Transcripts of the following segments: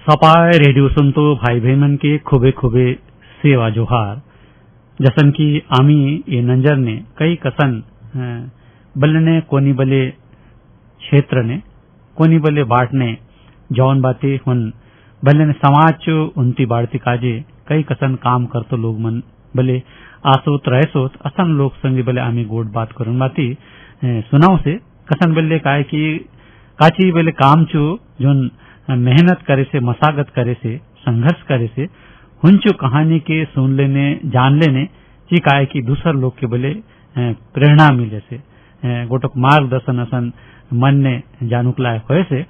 सपाय radio सुनतो भाई बहन के खुबे खुबे सेवा जोहार। जसन की आमी ये नंजर ने कई कसन बल्ले कोनी बले क्षेत्र ने कोनी बले बाट ने जौन बातें हुन बल्ले ने समाज उनती बाढ़ती काजे कई कसन काम करतो लोग मन बले आसोत रहसोत असन लोग संगी बले आमी गोड बात करून बाती सुनाओ से कसन बल्ले काय की काची बले काम चो जोन मेहनत करे से मसागत करे से संघर्ष करे से हुंचो कहानी के सुन लेने जान लेने ची काय की दूसर लोग के बले प्रेरणा मिले से गोटक मार्गदर्शन असन मन ने जानुक लायक होए से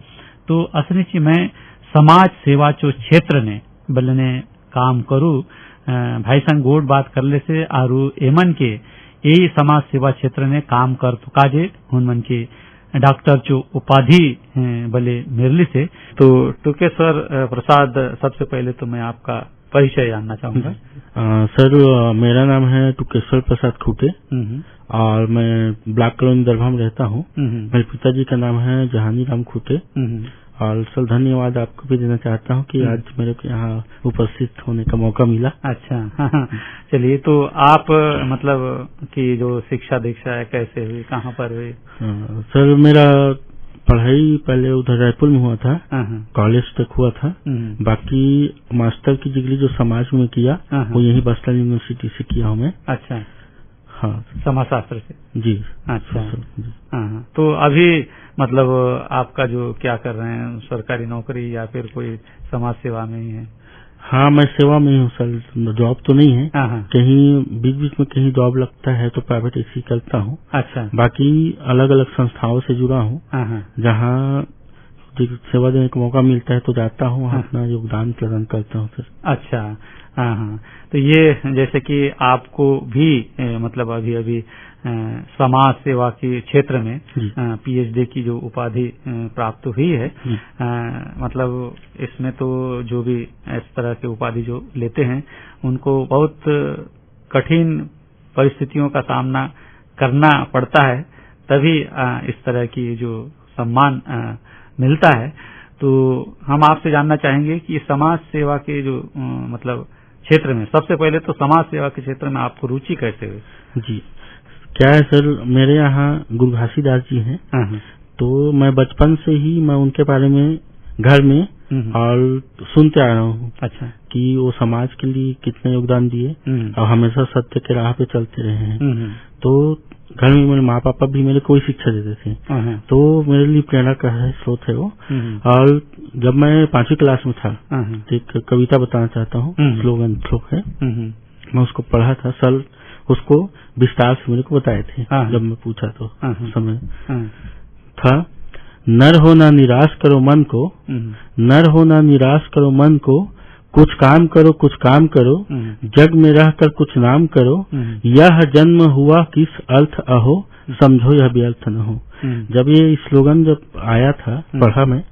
तो असनी ची मैं समाज सेवा चो क्षेत्र ने बल्ले ने काम करू भाई संग गोड बात कर ले से आरु एमन के यही समाज सेवा क्षेत्र ने काम कर तो काजे हुन मन के डॉक्टर जो उपाधि बले मिरली से। तो टुकेश्वर प्रसाद, सबसे पहले तो मैं आपका परिचय जानना चाहूंगा। सर, मेरा नाम है टुकेश्वर प्रसाद खूटे और मैं ब्लॉक कॉलोनी दरभा में रहता हूँ। मेरे पिताजी का नाम है जहानी राम खूटे और सर धन्यवाद आपको भी देना चाहता हूँ कि आज मेरे को यहाँ उपस्थित होने का मौका मिला। अच्छा, चलिए, तो आप मतलब कि जो शिक्षा दीक्षा है कैसे हुई, कहाँ पर हुई? सर, मेरा पढ़ाई पहले उधर रायपुर में हुआ था, कॉलेज तक हुआ था। बाकी मास्टर की डिग्री जो समाज में किया वो यही बस्तर यूनिवर्सिटी से किया हूँ मैं। अच्छा, हाँ, समाजशास्त्र से जी। अच्छा, हाँ, तो अभी मतलब आपका जो क्या कर रहे हैं, सरकारी नौकरी या फिर कोई समाज सेवा में ही है? हाँ, मैं सेवा में हूँ सर, जॉब तो नहीं है। कहीं बीच बीच में कहीं जॉब लगता है तो प्राइवेट ऐसी करता हूँ। अच्छा, बाकी अलग अलग संस्थाओं से जुड़ा हूँ, जहाँ सेवा देने का मौका मिलता है तो जाता हूँ, अपना योगदान प्रदान करता हूँ सर। अच्छा, हाँ, तो ये जैसे कि आपको भी मतलब अभी अभी समाज सेवा के क्षेत्र में पीएचडी की जो उपाधि प्राप्त हुई है, मतलब इसमें तो जो भी इस तरह के उपाधि जो लेते हैं उनको बहुत कठिन परिस्थितियों का सामना करना पड़ता है, तभी इस तरह की जो सम्मान मिलता है। तो हम आपसे जानना चाहेंगे कि समाज सेवा के जो मतलब क्षेत्र में, सबसे पहले तो समाज सेवा के क्षेत्र में आपको रुचि कैसे हुई? जी, क्या है सर, मेरे यहाँ गुरु घासीदास जी हैं, तो मैं बचपन से ही मैं उनके बारे में घर में और सुनते आ रहा हूँ। अच्छा, कि वो समाज के लिए कितना योगदान दिए और हमेशा सत्य के राह पे चलते रहे हैं। तो घर में मेरे माँ पापा भी मेरे को ही शिक्षा देते थे, तो मेरे लिए प्रेरणा का स्रोत है वो। और जब मैं 5वीं क्लास में था, एक कविता बताना चाहता हूँ, स्लोगन श्लोक है, मैं उसको पढ़ा था। सर उसको विस्तार से मेरे को बताए थे, जब मैं पूछा तो समय था, नर हो ना निराश करो मन को, नर हो ना निराश करो मन को, कुछ काम करो कुछ काम करो, जग में रहकर कुछ नाम करो, यह जन्म हुआ किस अर्थ अहो, समझो यह व्यर्थ न हो। जब ये स्लोगन जब आया था पढ़ा मैं,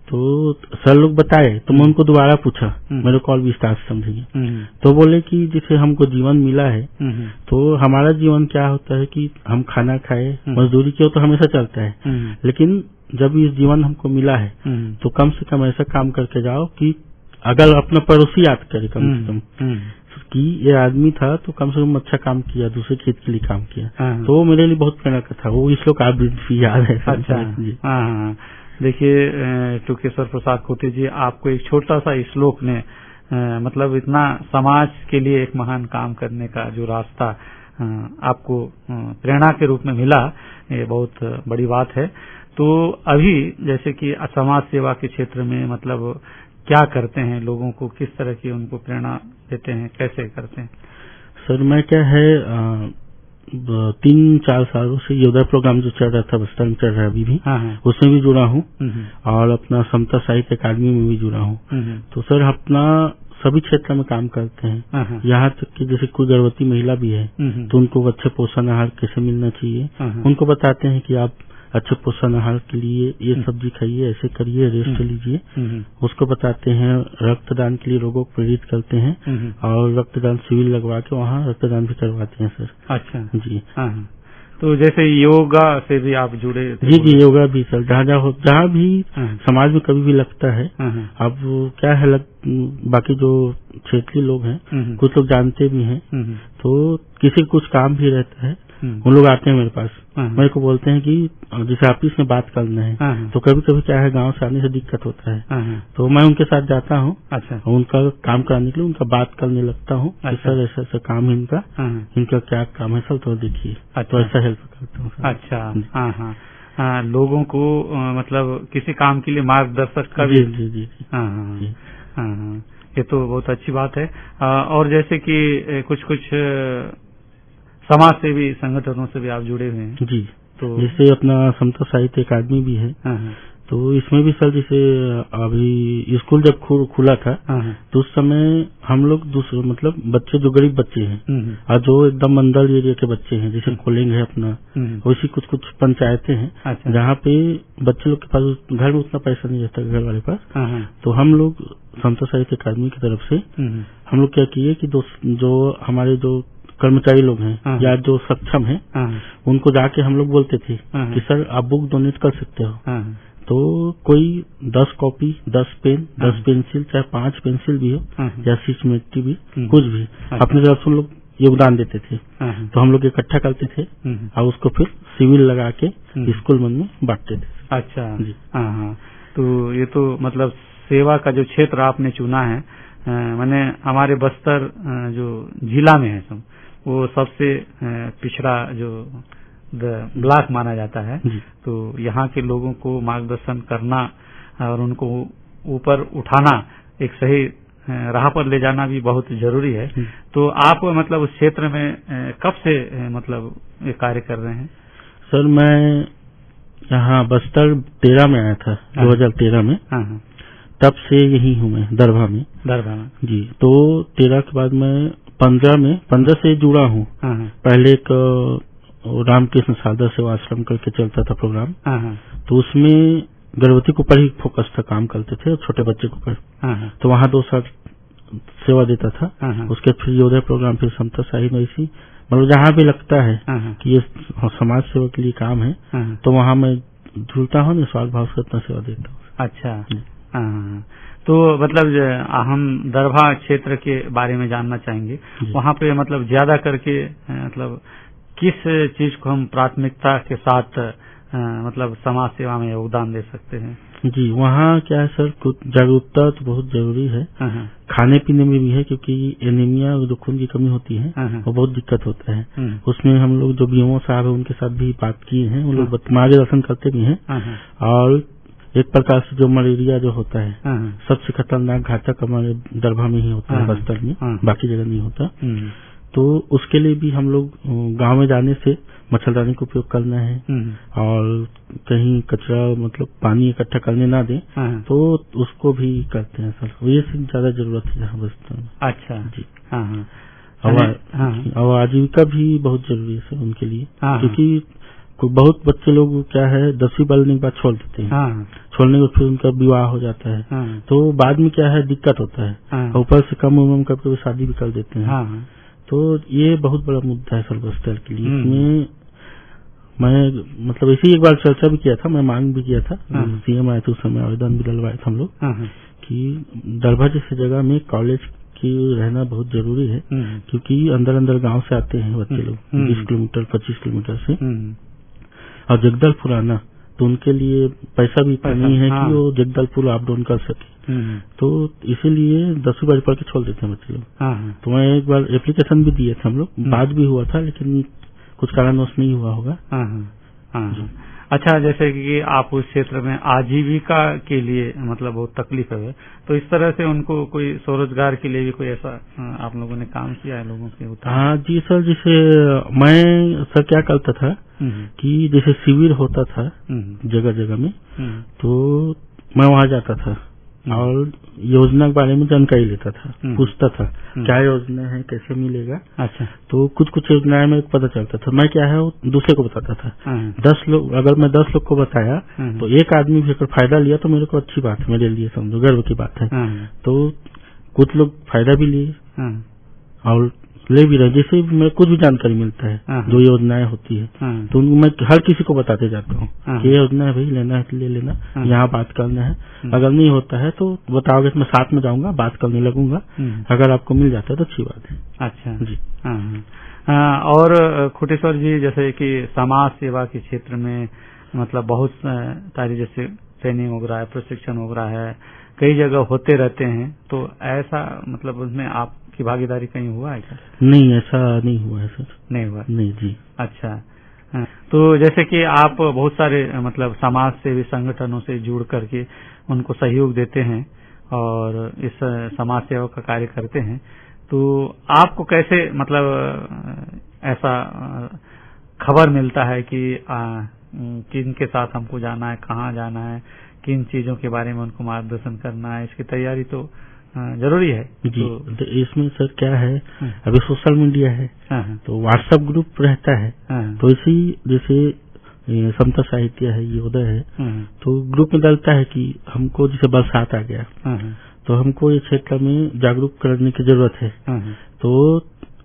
तो सर लोग बताए तो मैं उनको दोबारा पूछा, मेरे को और विस्तार से समझेंगे। तो बोले कि जैसे हमको जीवन मिला है, तो हमारा जीवन क्या होता है कि हम खाना खाए, मजदूरी की तो हमेशा चलता है, लेकिन जब ये जीवन हमको मिला है तो कम से कम ऐसा काम करके जाओ कि अगर अपना पड़ोसी याद करे कम से कम कि ये आदमी था तो कम से कम अच्छा काम किया, दूसरे खेत के लिए काम किया। तो वो मेरे लिए बहुत प्रेरणा का था, वो इसलिए आप भी याद है। अच्छा, हाँ, देखिए टुकेश्वर प्रसाद खूटे जी, आपको एक छोटा सा श्लोक ने मतलब इतना समाज के लिए एक महान काम करने का जो रास्ता आपको प्रेरणा के रूप में मिला, ये बहुत बड़ी बात है। तो अभी जैसे कि समाज सेवा के क्षेत्र में मतलब क्या करते हैं, लोगों को किस तरह की उनको प्रेरणा देते हैं, कैसे करते हैं? सर, मैं क्या है 3-4 सालों से योद्धा प्रोग्राम जो चल रहा था बस्तर में, चल रहा है अभी भी, उसमें भी जुड़ा हूँ और अपना समता साहित्य अकादमी में भी जुड़ा हूँ। तो सर अपना सभी क्षेत्र में काम करते हैं, यहाँ तक कि जैसे कोई गर्भवती महिला भी है तो उनको अच्छे पोषण आहार कैसे मिलना चाहिए, उनको बताते हैं कि आप अच्छे पोषण आहार के लिए ये सब्जी खाइए, ऐसे करिए, रेस्ट लीजिए। उसको बताते हैं, रक्तदान के लिए लोगों को प्रेरित करते हैं और रक्तदान शिविर लगवा के वहाँ रक्तदान भी करवाते हैं सर। अच्छा, जी। तो जैसे योगा से भी आप जुड़े थे? जी, योगा भी सर, जहाँ भी समाज में कभी भी लगता है। अब क्या है, बाकी जो क्षेत्रीय लोग हैं कुछ लोग जानते भी हैं, तो किसी कुछ काम भी रहता है, उन लोग आते हैं मेरे पास, मेरे को बोलते हैं कि जैसे ऑफिस में बात करना है, तो कभी कभी क्या है गांव से आने से दिक्कत होता है, तो मैं उनके साथ जाता हूँ। अच्छा। उनका काम कराने के लिए उनका बात करने लगता हूँ। अच्छा। सर ऐसा काम है इनका क्या काम है सर, तो देखिए। अच्छा। तो ऐसा हेल्प करता हूँ। अच्छा। हाँ, लोगों को मतलब किसी काम के लिए मार्गदर्शक का भी। जी। हाँ, ये तो बहुत अच्छी बात है। और जैसे कि कुछ समाज सेवी संगठनों से भी आप जुड़े हुए हैं? जी। तो जैसे अपना समता साहित्य अकादमी भी है, तो इसमें भी सर जैसे अभी स्कूल जब खुला था, तो उस समय हम लोग दूसरे मतलब बच्चे जो गरीब बच्चे हैं और जो एकदम अंदर एरिया के बच्चे हैं, जैसे कोलिंग है अपना, वैसी कुछ पंचायतें हैं। अच्छा। जहाँ पे बच्चे लोग के पास घर में उतना पैसा नहीं रहता घर वाले पास, तो हम लोग समता साहित्य अकादमी की तरफ से हम लोग क्या किए कि जो हमारे जो कर्मचारी लोग हैं या जो सक्षम हैं, उनको जाके हम लोग बोलते थे कि सर आप बुक डोनेट कर सकते हो। तो कोई 10 कॉपी, 10 पेन, 10 पेंसिल, चाहे 5 पेंसिल भी हो या सिस्टमेटिक भी, कुछ भी अपनी तरफ से हम लोग योगदान देते थे। तो हम लोग इकट्ठा करते थे और उसको फिर सिविल लगा के स्कूल में बांटते थे। अच्छा जी। हाँ, तो ये तो मतलब सेवा का जो क्षेत्र आपने चुना है, मैंने हमारे बस्तर जो जिला में है सब, वो सबसे पिछड़ा जो ब्लॉक माना जाता है। तो यहाँ के लोगों को मार्गदर्शन करना और उनको ऊपर उठाना, एक सही राह पर ले जाना भी बहुत जरूरी है। तो आप मतलब उस क्षेत्र में कब से मतलब ये कार्य कर रहे हैं? सर मैं यहाँ बस्तर 13 में आया था, 2013 में। तब से यही हूँ मैं दरभा में जी। तो 13 के बाद मैं 15 से जुड़ा हूँ। पहले एक रामकृष्ण सारदा सेवा आश्रम करके चलता था प्रोग्राम, तो उसमें गर्भवती के ऊपर ही फोकस था, काम करते थे, छोटे बच्चे के ऊपर। तो वहाँ 2 साल सेवा देता था। उसके फिर योदय प्रोग्राम, फिर समता साहित्य, इसी मतलब जहाँ भी लगता है कि ये समाज सेवा के लिए काम है, तो वहाँ मैं जुड़ता हूँ, निस्वार्थ भाव से अपना सेवा देता हूँ। अच्छा। तो मतलब हम दरभा क्षेत्र के बारे में जानना चाहेंगे, वहाँ पे मतलब ज्यादा करके मतलब किस चीज को हम प्राथमिकता के साथ मतलब समाज सेवा में योगदान दे सकते हैं? जी, वहाँ क्या है सर, जागरूकता तो बहुत जरूरी है। खाने पीने में भी है, क्योंकि एनीमिया जो खून की कमी होती है वो बहुत दिक्कत होता है। उसमें हम लोग जो बीएमओ साहब है उनके साथ भी बात किए हैं, उन लोग मार्गदर्शन करते भी हैं। और एक प्रकार से जो मलेरिया जो होता है सबसे खतरनाक घातक हमारे दरभा में ही होता है, बस्तर में, बाकी जगह नहीं होता। तो उसके लिए भी हम लोग गांव में जाने से मच्छरदानी का उपयोग करना है, और कहीं कचरा मतलब पानी इकट्ठा करने ना दें, तो उसको भी करते हैं सर। ये से ज्यादा जरूरत है यहाँ बस्तर में। अच्छा जी। और आजीविका भी बहुत जरूरी है सर उनके लिए, क्योंकि बहुत बच्चे लोग क्या है 10वीं पढ़ने के बाद छोड़ देते हैं। छोड़ने के बाद फिर उनका विवाह हो जाता है, तो बाद में क्या है दिक्कत होता है, ऊपर से कम उम्र में कभी शादी भी कर देते हैं। तो ये बहुत बड़ा मुद्दा है सर बस्तर के लिए। इसमें मैं मतलब इसी एक बार चर्चा भी किया था, मैं मांग भी किया था, सीएम आए थे उस समय, आवेदन भी डलवाए थे हम लोग कि दरभा जैसी जगह में कॉलेज की रहना बहुत जरूरी है, क्योंकि अंदर अंदर गांव से आते हैं बच्चे लोग 20 किलोमीटर 25 किलोमीटर से, और जगदलपुर आना तो उनके लिए पैसा भी इतना नहीं है कि वो जगदलपुर अप डाउन कर सके। तो इसीलिए 10वीं बार पढ़ के छोड़ देते हैं बच्चे लोग। तो मैं एक बार एप्लीकेशन भी दिए थे हम लोग, बात भी हुआ था, लेकिन कुछ कारणवश नहीं हुआ होगा। अच्छा, जैसे कि आप उस क्षेत्र में आजीविका के लिए मतलब बहुत तकलीफ है, तो इस तरह से उनको कोई स्वरोजगार के लिए भी कोई ऐसा आप लोगों ने काम किया है लोगों के? हाँ जी सर, जैसे मैं सर क्या करता था कि जैसे शिविर होता था जगह जगह में, तो मैं वहाँ जाता था और योजना के बारे में जानकारी लेता था, पूछता था क्या योजना है, कैसे मिलेगा। अच्छा। तो कुछ योजनाएं में पता चलता था, मैं क्या है वो दूसरे को बताता था। 10 लोग, अगर मैं 10 लोग को बताया तो एक आदमी भी अगर फायदा लिया तो मेरे को अच्छी बात है, मेरे लिए समझो गर्व की बात है। तो कुछ लोग फायदा भी लिए और ले भी रहे, जैसे मैं कुछ भी जानकारी मिलता है जो योजनाएं होती है तो मैं हर किसी को बताते जाता हूँ कि ये योजना है भाई, लेना है तो ले लेना, यहाँ बात करना है, अगर नहीं होता है तो बताओगे तो मैं साथ में जाऊंगा, बात करने लगूंगा, अगर आपको मिल जाता है तो अच्छी बात है। अच्छा जी। और खुटेश्वर जी, जैसे कि समाज सेवा के क्षेत्र में मतलब बहुत सारी जैसे ट्रेनिंग हो रहा है, प्रशिक्षण हो रहा है, कई जगह होते रहते हैं, तो ऐसा मतलब उसमें आपकी भागीदारी कहीं हुआ है क्या? नहीं, ऐसा नहीं हुआ है सर। नहीं हुआ? नहीं जी। अच्छा। तो जैसे कि आप बहुत सारे मतलब समाज सेवी संगठनों से जुड़ करके उनको सहयोग देते हैं और इस समाज सेवा का कार्य करते हैं, तो आपको कैसे मतलब ऐसा खबर मिलता है कि किन के साथ हमको जाना है, कहाँ जाना है, किन चीजों के बारे में उनको मार्गदर्शन करना है, इसकी तैयारी तो जरूरी है जी। तो इसमें सर क्या है, अभी सोशल मीडिया है तो व्हाट्सएप ग्रुप रहता है, तो इसी जैसे समता साहित्य है, योद्धा है, तो ग्रुप में डालता है कि हमको जैसे बरसात आ गया तो हमको ये क्षेत्र में जागरूक करने की जरूरत है, तो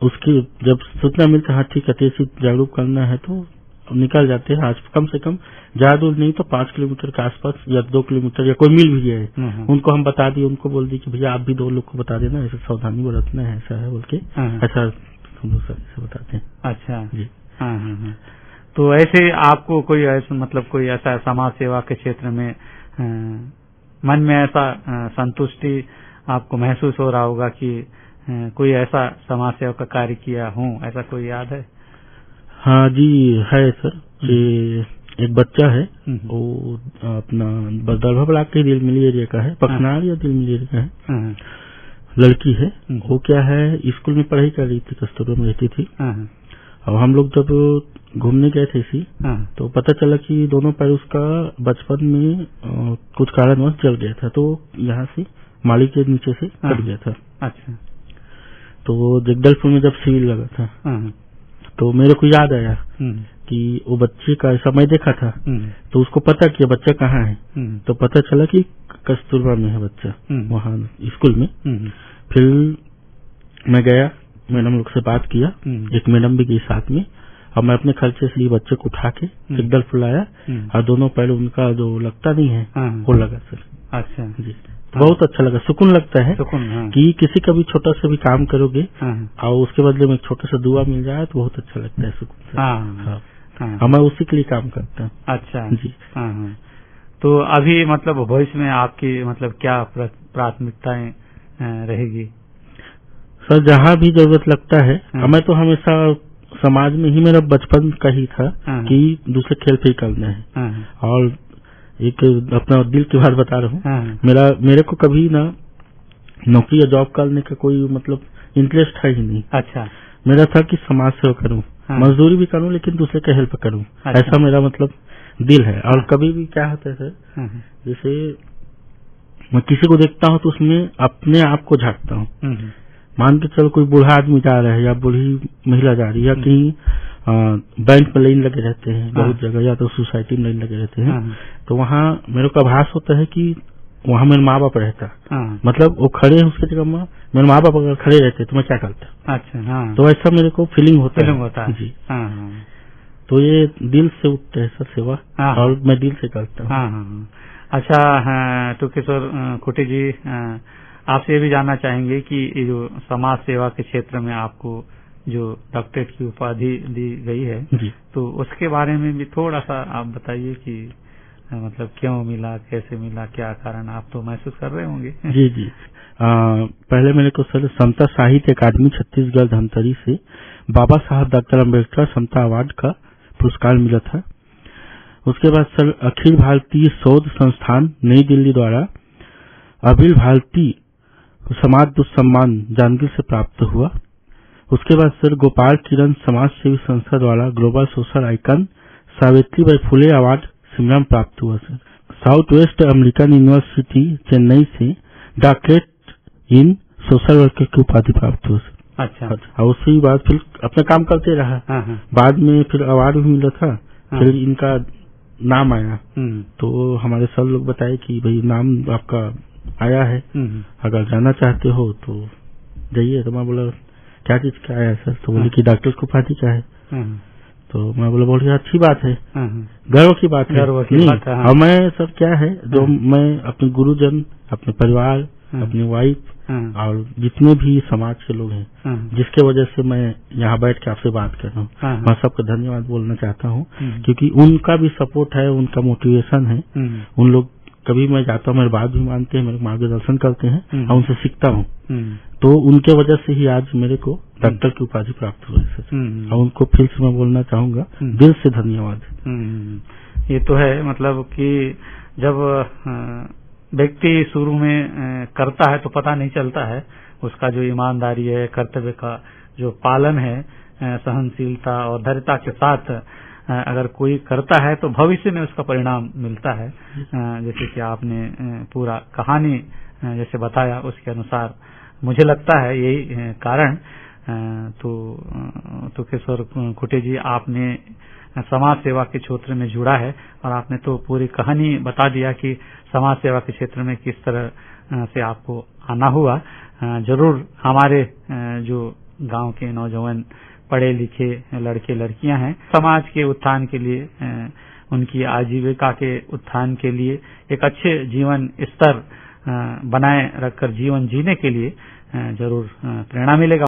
उसकी जब सूचना मिलता है हाँ ठीक है जागरूक करना है तो निकल जाते हैं। आज कम से कम ज्यादा दूर नहीं तो 5 किलोमीटर के आसपास या 2 किलोमीटर या कोई मिल भी जाए उनको हम बता दिए, उनको बोल दिए कि भैया आप भी 2 लोग को बता देना, ऐसा सावधानी बरतना है, ऐसा है बोल के ऐसा हम लोग सब बताते हैं। अच्छा जी। तो ऐसे आपको कोई ऐसा मतलब कोई ऐसा समाज सेवा के क्षेत्र में मन में ऐसा संतुष्टि आपको महसूस हो रहा होगा कि कोई ऐसा समाज सेवा का कार्य किया हूँ, ऐसा कोई याद है? हाँ जी है सर। एक बच्चा है वो अपना दरभा ब्लॉक के दिल मिली एरिया का है, पखनार या दिल मिली एरिया का है, लड़की है। वो क्या है स्कूल में पढ़ाई कर रही थी, कस्तूरबा में रहती थी, और हम लोग जब घूमने गए थे इसी तो पता चला कि दोनों पैर उसका बचपन में कुछ कारणवश जल गया था, तो यहाँ से माली के नीचे से कट गया था। अच्छा। तो जगदलपुर में जब सिविल लगा था तो मेरे को याद आया कि वो बच्चे का ऐसा मैं देखा था, तो उसको पता किया बच्चा कहाँ है, तो पता चला कि कस्तूरबा में है बच्चा वहाँ स्कूल में। फिर मैं गया, मैडम लोग से बात किया, एक मैडम भी गई साथ में, और मैं अपने खर्चे से बच्चे को उठा के जगदलपुर लाया और दोनों पैर उनका जो लगता नहीं है वो लगा सर। अच्छा जी। बहुत अच्छा लगा, सुकून लगता है कि किसी का भी छोटा सा भी काम करोगे और उसके बदले में एक छोटा सा दुआ मिल जाए तो बहुत अच्छा लगता है, सुकून से। मैं उसी के लिए काम करता हूँ। अच्छा जी। तो अभी मतलब भविष्य में आपकी मतलब क्या प्राथमिकताएं रहेगी? सर जहाँ भी जरूरत लगता है, मैं तो हमेशा समाज में ही मेरा बचपन का ही था कि दूसरे खेल फिर करना है, और एक अपना दिल की बात बता रहा हूँ, मेरे को कभी ना नौकरी या जॉब करने का कोई मतलब इंटरेस्ट है ही नहीं। अच्छा। मेरा था कि समाज सेवा करूँ, मजदूरी भी करूँ लेकिन दूसरे का हेल्प करूँ। अच्छा। ऐसा मेरा मतलब दिल है। और कभी भी क्या होता है सर, जैसे मैं किसी को देखता हूँ तो उसमें अपने आप को झांकता हूँ। मान के चलो कोई बूढ़ा आदमी जा रहा है या बूढ़ी महिला जा रही है, या कहीं बैंक में लाइन लगे रहते हैं बहुत जगह, या तो सोसाइटी में लाइन लगे रहते हैं, तो वहाँ मेरे को आभास होता है कि वहाँ मेरे माँ बाप रहता, मतलब वो खड़े हैं उसके जगह में, मेरे माँ बाप अगर खड़े रहते तो मैं क्या करता। अच्छा। तो ऐसा मेरे को फीलिंग होता है जी। तो ये दिल से उठता है सर सेवा, और मैं दिल से करता हूँ। अच्छा। तो किशोर खुटी जी, आपसे ये भी जानना चाहेंगे कि जो समाज सेवा के क्षेत्र में आपको जो डॉक्टरेट की उपाधि दी गई है जी, तो उसके बारे में भी थोड़ा सा आप बताइए कि मतलब क्यों मिला, कैसे मिला, क्या कारण, आप तो महसूस कर रहे होंगे। जी जी। पहले मेरे को सर समता साहित्य अकादमी छत्तीसगढ़ धमतरी से बाबा साहब डॉक्टर अम्बेडकर समता अवार्ड का पुरस्कार मिला था। उसके बाद सर अखिल भारतीय शोध संस्थान नई दिल्ली द्वारा अखिल भारतीय समाज दुस्सम्मान जांजगीर से प्राप्त हुआ। उसके बाद सर गोपाल किरण समाज सेवी संस्था द्वारा global social icon Savitribai Phule award Shimla में प्राप्त हुआ sir. South west American university Chennai से डॉक्टरेट इन सोशल वर्क की उपाधि प्राप्त हुआ सर। अच्छा। और उसके बाद फिर अपना काम करते रहा। बाद में फिर अवार्ड भी मिला था। फिर इनका नाम आया तो हमारे सर लोग बताए कि भाई नाम आपका आया है, अगर जाना चाहते हो तो जाइए। तो मैं बोला क्या चीज का है सर? तो बोले कि डॉक्टर की उपाधि का है। तो मैं बोला बहुत अच्छी बात है, गर्व की बात है। और मैं सर क्या है, जो मैं अपने गुरुजन, अपने परिवार, अपनी वाइफ और जितने भी समाज के लोग हैं जिसके वजह से मैं यहाँ बैठ के आपसे बात कर रहा हूँ, मैं सबको धन्यवाद बोलना चाहता हूँ, क्योंकि उनका भी सपोर्ट है, उनका मोटिवेशन है। उन लोग कभी मैं जाता हूँ, मेरी बात भी मानते हैं, मेरे मार्गदर्शन करते हैं और उनसे सीखता हूँ। तो उनके वजह से ही आज मेरे को डॉक्टर की उपाधि प्राप्त हुई है और उनको फिर से मैं बोलना चाहूंगा दिल से धन्यवाद। ये तो है, मतलब कि जब व्यक्ति शुरू में करता है तो पता नहीं चलता है, उसका जो ईमानदारी है, कर्तव्य का जो पालन है, सहनशीलता और धैर्यता के साथ अगर कोई करता है तो भविष्य में उसका परिणाम मिलता है। जैसे कि आपने पूरा कहानी जैसे बताया, उसके अनुसार मुझे लगता है यही कारण। तो किशोर खुटे जी, आपने समाज सेवा के क्षेत्र में जुड़ा है और आपने तो पूरी कहानी बता दिया कि समाज सेवा के क्षेत्र में किस तरह से आपको आना हुआ। जरूर हमारे जो गांव के नौजवान पढ़े लिखे लड़के लड़कियां हैं, समाज के उत्थान के लिए, उनकी आजीविका के उत्थान के लिए, एक अच्छे जीवन स्तर बनाए रखकर जीवन जीने के लिए जरूर प्रेरणा मिलेगा।